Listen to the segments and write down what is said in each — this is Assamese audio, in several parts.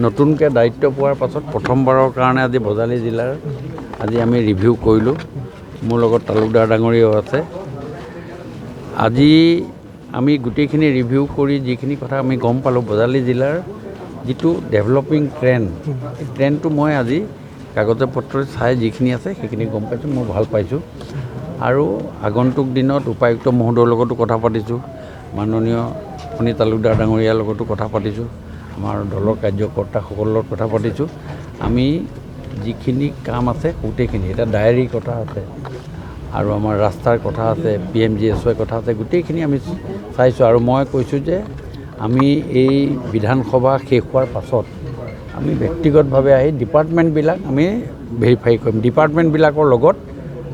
নতুনকৈ দায়িত্ব পোৱাৰ পাছত প্ৰথমবাৰৰ কাৰণে আজি বজালী জিলাৰ আজি আমি ৰিভিউ কৰিলোঁ। মোৰ লগত তালুকদাৰ ডাঙৰীয়াও আছে। আজি আমি গোটেইখিনি ৰিভিউ কৰি যিখিনি কথা আমি গম পালোঁ, বজালী জিলাৰ যিটো ডেভেলপিং ট্ৰেণ্ড, এই ট্ৰেণ্ডটো মই আজি কাগজে পত্ৰই চাই যিখিনি আছে সেইখিনি গম পাইছোঁ, মই ভাল পাইছোঁ। আৰু আগন্তুক দিনত উপায়ুক্ত মহোদয়ৰ লগতো কথা পাতিছোঁ, মাননীয় ফণী তালুকদাৰ ডাঙৰীয়াৰ লগতো কথা পাতিছোঁ, আমাৰ দলৰ কাৰ্যকৰ্তাসকলৰ লগত কথা পাতিছোঁ। আমি যিখিনি কাম আছে গোটেইখিনি, এতিয়া ডায়েৰীৰ কথা আছে আৰু আমাৰ ৰাস্তাৰ কথা আছে, PMGSY কথা আছে, গোটেইখিনি আমি চাইছোঁ। আৰু মই কৈছোঁ যে আমি এই বিধানসভা শেষ হোৱাৰ পাছত আমি ব্যক্তিগতভাৱে আহি ডিপাৰ্টমেণ্টবিলাক আমি ভেৰিফাই কৰিম। ডিপাৰ্টমেণ্টবিলাকৰ লগত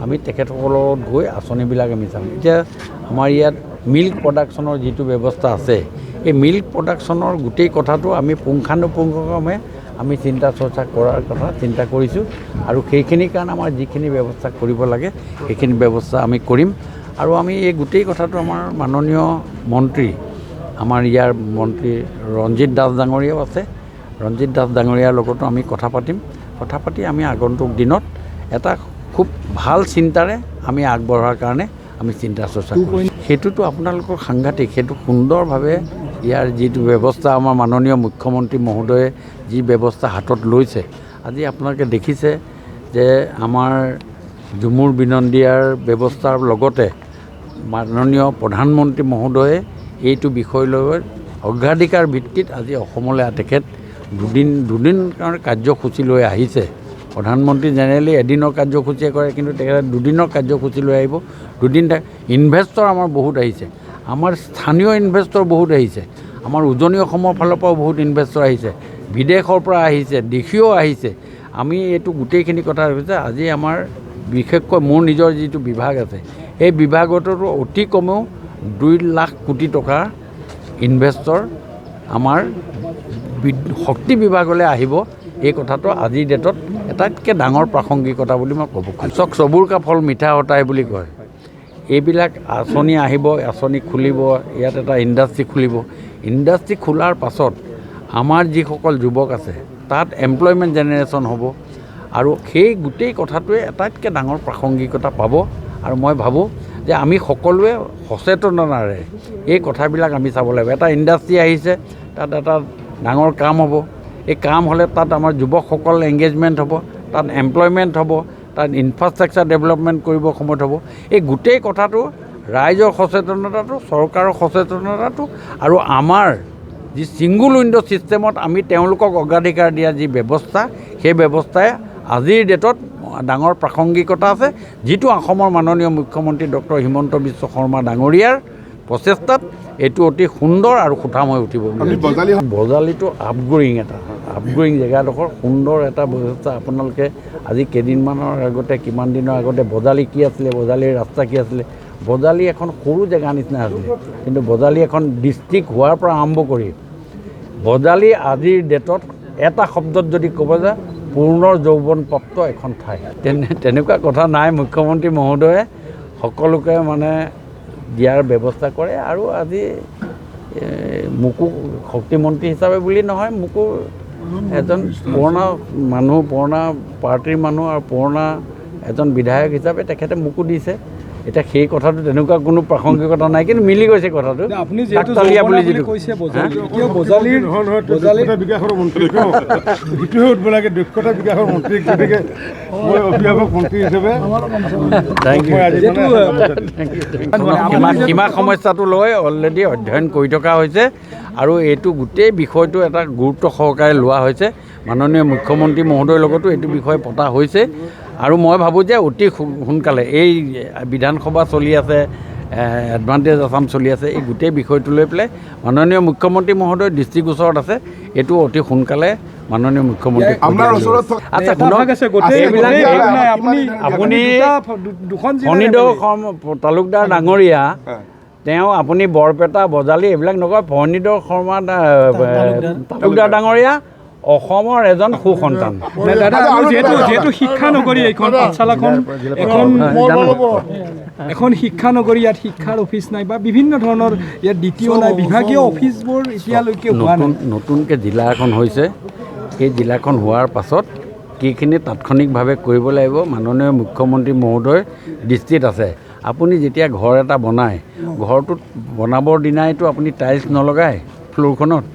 আমি তেখেতসকলৰ লগত গৈ আঁচনিবিলাক আমি চাম। এতিয়া আমাৰ ইয়াত মিল্ক প্ৰডাকশ্যনৰ যিটো ব্যৱস্থা আছে, এই মিল্ক প্ৰডাকশ্যনৰ গোটেই কথাটো আমি পুংখানুপুংখভাৱে আমি চিন্তা চৰ্চা কৰাৰ কথা চিন্তা কৰিছোঁ। আৰু সেইখিনিৰ কাৰণে আমাৰ যিখিনি ব্যৱস্থা কৰিব লাগে সেইখিনি ব্যৱস্থা আমি কৰিম। আৰু আমি এই গোটেই কথাটো আমাৰ মাননীয় মন্ত্ৰী, আমাৰ ইয়াৰ মন্ত্ৰী ৰঞ্জিত দাস ডাঙৰীয়াও আছে, ৰঞ্জিত দাস ডাঙৰীয়াৰ লগতো আমি কথা পাতিম। কথা পাতি আমি আগন্তুক দিনত এটা খুব ভাল চিন্তাৰে আমি আগবঢ়াৰ কাৰণে আমি চিন্তা চৰ্চা কৰিম। সেইটোতো আপোনালোকৰ সাংঘাতিক, সেইটো সুন্দৰভাৱে ইয়াৰ যিটো ব্যৱস্থা আমাৰ মাননীয় মুখ্যমন্ত্ৰী মহোদয়ে যি ব্যৱস্থা হাতত লৈছে, আজি আপোনালোকে দেখিছে যে আমাৰ ঝুমুৰ বিনন্দিয়াৰ ব্যৱস্থাৰ লগতে মাননীয় প্ৰধানমন্ত্ৰী মহোদয়ে এইটো বিষয় লৈ অগ্ৰাধিকাৰ ভিত্তিত আজি অসমলৈ তেখেত দুদিন কাৰণে কাৰ্যসূচী লৈ আহিছে। প্ৰধানমন্ত্ৰী জেনেৰেলি এদিনৰ কাৰ্যসূচীয়ে কৰে, কিন্তু তেখেতে দুদিনৰ কাৰ্যসূচী লৈ আহিব। দুদিন ইনভেষ্টৰ আমাৰ বহুত আহিছে, আমাৰ স্থানীয় ইনভেষ্টৰ বহুত আহিছে, আমাৰ উজনি অসমৰ ফালৰ পৰাও বহুত ইনভেষ্টৰ আহিছে, বিদেশৰ পৰা আহিছে, দেশীয় আহিছে। আমি এইটো গোটেইখিনি কথা হৈছে। আজি আমাৰ বিশেষকৈ মোৰ নিজৰ যিটো বিভাগ আছে, এই বিভাগতো অতি কমেও 2 লাখ কোটি টকাৰ ইনভেষ্টৰ আমাৰ শক্তি বিভাগলৈ আহিব। এই কথাটো আজিৰ ডেটত আটাইতকৈ ডাঙৰ প্ৰাসংগিকতা বুলি মই ক'ব খুজিছোঁ। চবুৰ কা ফল মিঠা হতাই বুলি কয়। এইবিলাক আঁচনি আহিব, আঁচনি খুলিব, ইয়াত এটা ইণ্ডাষ্ট্ৰি খুলিব। ইণ্ডাষ্ট্ৰি খোলাৰ পাছত আমাৰ যিসকল যুৱক আছে তাত এমপ্লয়মেণ্ট জেনেৰেশ্যন হ'ব। আৰু সেই গোটেই কথাটোৱে আটাইতকৈ ডাঙৰ প্ৰাসংগিকতা পাব। আৰু মই ভাবোঁ যে আমি সকলোৱে সচেতনতাৰে এই কথাবিলাক আমি চাব লাগিব। এটা ইণ্ডাষ্ট্ৰি আহিছে, তাত এটা ডাঙৰ কাম হ'ব। এই কাম হ'লে তাত আমাৰ যুৱকসকল এংগেজমেণ্ট হ'ব, তাত এমপ্লয়মেণ্ট হ'ব, তাত ইনফ্ৰাষ্ট্ৰাকচাৰ ডেভেলপমেণ্ট কৰিব সময়ত হ'ব। এই গোটেই কথাটো ৰাইজৰ সচেতনতাটো, চৰকাৰৰ সচেতনতাটো আৰু আমাৰ যি ছিংগুল উইণ্ড' ছিষ্টেমত আমি তেওঁলোকক অগ্ৰাধিকাৰ দিয়া যি ব্যৱস্থা, সেই ব্যৱস্থাই আজিৰ ডেটত ডাঙৰ প্ৰাসংগিকতা আছে, যিটো অসমৰ মাননীয় মুখ্যমন্ত্ৰী ডক্টৰ হিমন্ত বিশ্ব শৰ্মা ডাঙৰীয়াৰ প্ৰচেষ্টাত এইটো অতি সুন্দৰ আৰু সুঠাম হৈ উঠিব। বজালীটো আপগ্ৰেডিং জেগাডোখৰ সুন্দৰ এটা ব্যৱস্থা। আপোনালোকে আজি কেইদিনমানৰ আগতে, কিমান দিনৰ আগতে বজালী কি আছিলে, বজালীৰ ৰাস্তা কি আছিলে, বজালী এখন সৰু জেগা নিচিনা আছিলে, কিন্তু বজালী এখন ডিষ্ট্ৰিক্ট হোৱাৰ পৰা আৰম্ভ কৰি বজালী আজিৰ ডেটত এটা শব্দত যদি ক'ব যায় পূৰ্ণৰ যৌৱনপ্ৰাপ্ত এখন ঠাই। তেনেকুৱা কথা নাই। মুখ্যমন্ত্ৰী মহোদয়ে সকলোকে মানে দিয়াৰ ব্যৱস্থা কৰে। আৰু আজি মোকো শক্তিমন্ত্ৰী হিচাপে বুলি নহয়, মোকো এজন পুৰণা মানুহ, পুৰণা পাৰ্টীৰ মানুহ আৰু পুৰণা এজন বিধায়ক হিচাপে তেখেতে মোকো দিছে। এতিয়া সেই কথাটো তেনেকুৱা কোনো প্ৰাসংগিকতা নাই, কিন্তু মিলি গৈছে কথাটো। আপুনি যিটো কৈছে বজালীৰ বিকাশৰ মন্ত্ৰী, সেইটোহে উঠিব লাগে, দক্ষতা বিকাশৰ মন্ত্ৰী। গতিকে মই অভিভাৱক মন্ত্ৰী হিচাপে সীমা সমস্যাটো লৈ অলৰেডি অধ্যয়ন কৰি থকা হৈছে। আৰু এইটো গোটেই বিষয়টো এটা গুৰুত্ব সহকাৰে লোৱা হৈছে। মাননীয় মুখ্যমন্ত্ৰী মহোদয়ৰ লগতো এইটো বিষয়ে পতা হৈছে। আৰু মই ভাবোঁ যে অতি সোনকালে এই বিধানসভা চলি আছে, এডভান্টেজ আছাম চলি আছে, এই গোটেই বিষয়টো লৈ পেলাই মাননীয় মুখ্যমন্ত্ৰী মহোদয়ৰ দৃষ্টিগোচৰত আছে। এইটো অতি সোনকালে মাননীয় মুখ্যমন্ত্ৰী আপুনি ফণীধৰ তালুকদাৰ ডাঙৰীয়া, তেওঁ আপুনি বৰপেটা, বজালী এইবিলাক নকয়। ফণীধৰ শৰ্মা তালুকদাৰ ডাঙৰীয়া অসমৰ এজন সুসন্তান। দাদা আৰু যেহেতু শিক্ষা নগৰী এইখন পাঠশালাখন এখন শিক্ষা নগৰী, ইয়াত শিক্ষাৰ অফিচ নাই বা বিভিন্ন ধৰণৰ ইয়াত দ্বিতীয় নাই, বিভাগীয় অফিচবোৰ এতিয়ালৈকে হোৱা নাই। নতুনকৈ জিলা এখন হৈছে, সেই জিলাখন হোৱাৰ পাছত কিখিনি তাৎক্ষণিকভাৱে কৰিব লাগিব মাননীয় মুখ্যমন্ত্ৰী মহোদয়ৰ দৃষ্টিত আছে। আপুনি যেতিয়া ঘৰ এটা বনায়, ঘৰটোত বনাবৰ দিনাইতো আপুনি টাইলছ নলগায় ফ্ল'ৰখনত,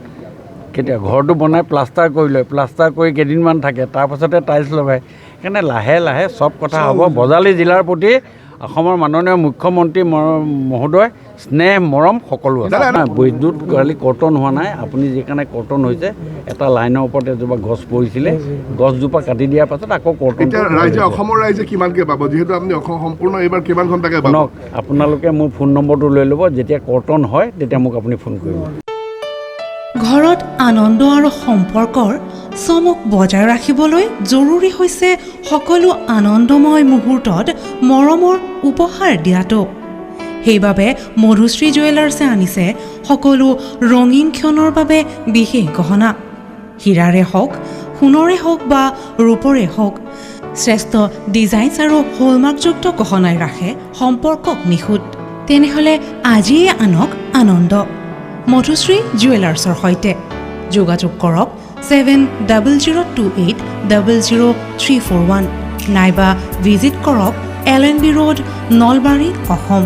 কেতিয়া ঘৰটো বনাই প্লাষ্টাৰ কৰি লয়, প্লাষ্টাৰ কৰি কেইদিনমান থাকে, তাৰপাছতে টাইলছ লগায়। সেইকাৰণে লাহে লাহে চব কথা হ'ব। বজালী জিলাৰ প্ৰতি অসমৰ মাননীয় মুখ্যমন্ত্ৰী মহোদয় স্নেহ মৰম সকলো আছে। বিদ্যুৎ কালি কৰ্তন হোৱা নাই, আপুনি যিকাৰণে কৰ্তন হৈছে, এটা লাইনৰ ওপৰত এজোপা গছ পৰিছিলে, গছজোপা কাটি দিয়াৰ পাছত আকৌ কৰ্তন। অসমৰ ৰাইজে কিমানকৈ পাব, যিহেতু আপুনি অসম সম্পূৰ্ণ এইবাৰ কিমান ঘণ্টাকৈ পাব? আপোনালোকে মোৰ ফোন নম্বৰটো লৈ ল'ব, যেতিয়া কৰ্তন হয় তেতিয়া মোক আপুনি ফোন কৰিব। ঘৰত আনন্দ আৰু সম্পৰ্কৰ চমক বজাই ৰাখিবলৈ জৰুৰী হৈছে সকলো আনন্দময় মুহূৰ্তত মৰমৰ উপহাৰ দিয়াটো। সেইবাবে মধুশ্ৰী জুৱেলাৰ্ছে আনিছে সকলো ৰঙীন ক্ষণৰ বাবে বিশেষ গহনা। হীৰাৰে হওক, সোণৰে হওক বা ৰূপৰে হওক, শ্ৰেষ্ঠ ডিজাইনছ আৰু হলমাৰ্কযুক্ত গহনাই ৰাখে সম্পৰ্কক নিখুঁত। তেনেহ'লে আজিয়ে আনক আনন্দ মধুশ্ৰী জুৱেলাৰ্ছৰ সৈতে। যোগাযোগ কৰক 7002800341 নাইবা ভিজিট কৰক LNB ৰোড, নলবাৰী, অসম।